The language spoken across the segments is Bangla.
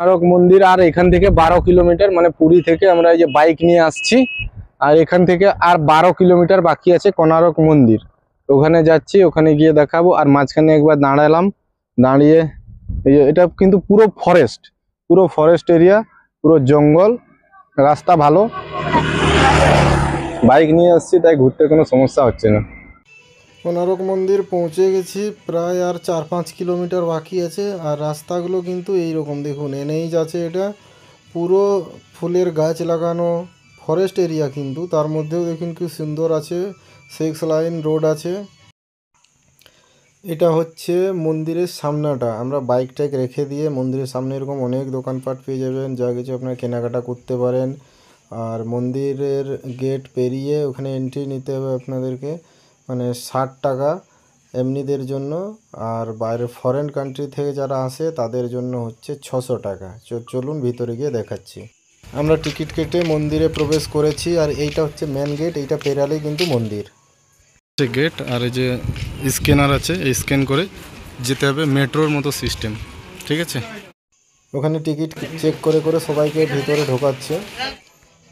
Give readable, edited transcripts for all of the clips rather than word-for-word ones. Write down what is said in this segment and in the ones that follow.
কোণারক মন্দির আর এখান থেকে 12 কিলোমিটার, মানে পুরী থেকে আমরা এই যে বাইক নিয়ে আসছি, আর এখান থেকে আর 12 কিলোমিটার বাকি আছে কোণারক মন্দির। ওখানে যাচ্ছি, ওখানে গিয়ে দেখাবো। আর মাঝখানে একবার দাঁড়ালাম, দাঁড়িয়ে এই যে এটা কিন্তু পুরো ফরেস্ট এরিয়া, পুরো জঙ্গল, রাস্তা ভালো, বাইক নিয়ে আসছি তাই ঘুরতে কোনো সমস্যা হচ্ছে না। কোণারক মন্দির পৌঁছে গেছি, প্রায় আর 4-5 কিলোমিটার বাকি আছে। আর রাস্তাগুলো কিন্তু এই রকম দেখুন, এনএইচ আছে, এটা পুরো ফুলের গাছ লাগানো ফরেস্ট এরিয়া, কিন্তু তার মধ্যেও দেখুন কি সুন্দর আছে, 6 লাইন রোড আছে। এটা হচ্ছে মন্দিরের সামনাটা। আমরা বাইক টাইক রেখে দিয়ে মন্দিরের সামনে এরকম অনেক দোকানপাট পেয়ে যাবেন, যা কিছু আপনারা কেনাকাটা করতে পারেন। আর মন্দিরের গেট পেরিয়ে ওখানে এন্ট্রি নিতে হবে আপনাদেরকে, মানে 60 টাকা এমনিদের জন্য। আর বাইরে ফরেন কান্ট্রি থেকে যারা আসে তাদের জন্য হচ্ছে 600 টাকা। চলুন ভিতরে গিয়ে দেখাচ্ছি। আমরা টিকিট কেটে মন্দিরে প্রবেশ করেছি, আর এইটা হচ্ছে মেন গেট। এইটা পেরালেই কিন্তু মন্দির গেট। আর এই যে স্ক্যানার আছে, এই স্ক্যান করে যেতে হবে, মেট্রোর মতো সিস্টেম, ঠিক আছে। ওখানে টিকিট চেক করে করে সবাইকে ভিতরে ঢোকাচ্ছে।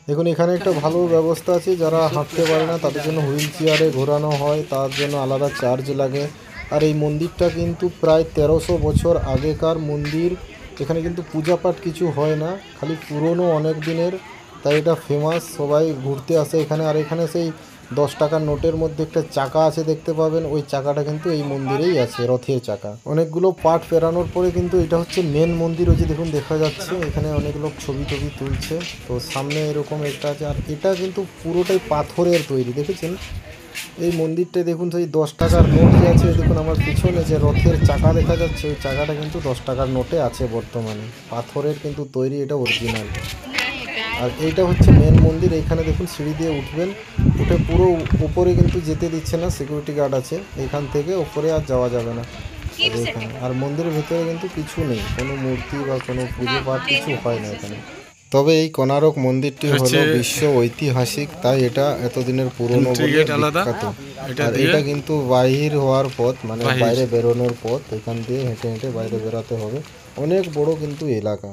দেখুন এখানে একটা ভালো ব্যবস্থা আছে, যারা হাঁটতে পারে না তাদের জন্য হুইল চেয়ারে ঘোরানো হয়, তার জন্য আলাদা চার্জ লাগে। আর এই মন্দিরটা কিন্তু প্রায় 1300 বছর আগেকার মন্দির। এখানে কিন্তু পূজা পাঠ কিছু হয় না, খালি পুরনো অনেক দিনের, তাই এটা ফেমাস, সবাই ঘুরতে আসে এখানে। আর এখানে সেই 10 টাকার নোটের মধ্যে একটা চাকা আছে দেখতে পাবেন, ওই চাকাটা কিন্তু এই মন্দিরেই আছে, রথের চাকা। অনেকগুলো পাট ফেরানোর পরে কিন্তু এটা হচ্ছে মেন মন্দির। ওই যে দেখুন দেখা যাচ্ছে, এখানে অনেক লোক ছবি টবি তুলছে। তো সামনে এরকম একটা আছে, আর এটা কিন্তু পুরোটাই পাথরের তৈরি, দেখেছেন এই মন্দিরটাই। দেখুন সেই 10 টাকার নোট যে আছে, দেখুন আমার পিছনে যে রথের চাকা দেখা যাচ্ছে, ওই চাকাটা কিন্তু 10 টাকার নোটে আছে বর্তমানে, পাথরের কিন্তু তৈরি, এটা অরিজিনাল। আর এইটা হচ্ছে মেন মন্দির। এইখানে দেখুন সিঁড়ি দিয়ে উঠবেন, উঠে পুরো উপরে কিন্তু যেতে দিচ্ছে না, সিকিউরিটি গার্ড আছে, এখান থেকে উপরে আর যাওয়া যাবে না। এখানে আর মন্দিরের ভিতরে কিন্তু কিছু নেই, কোনো মূর্তি বা কোনো পুজো পাঠ কিছু হয় না এখানে। তবে এই কোণারক মন্দিরটি হলো বিশ্ব ঐতিহাসিক, তাই এটা এতদিনের পুরনো বলে বিখ্যাত। আর এটা কিন্তু বাহির হওয়ার পথ, মানে বাইরে বেরোনোর পথ, এখান দিয়ে হেঁটে হেঁটে বাইরে বেরোতে হবে। অনেক বড় কিন্তু এলাকা।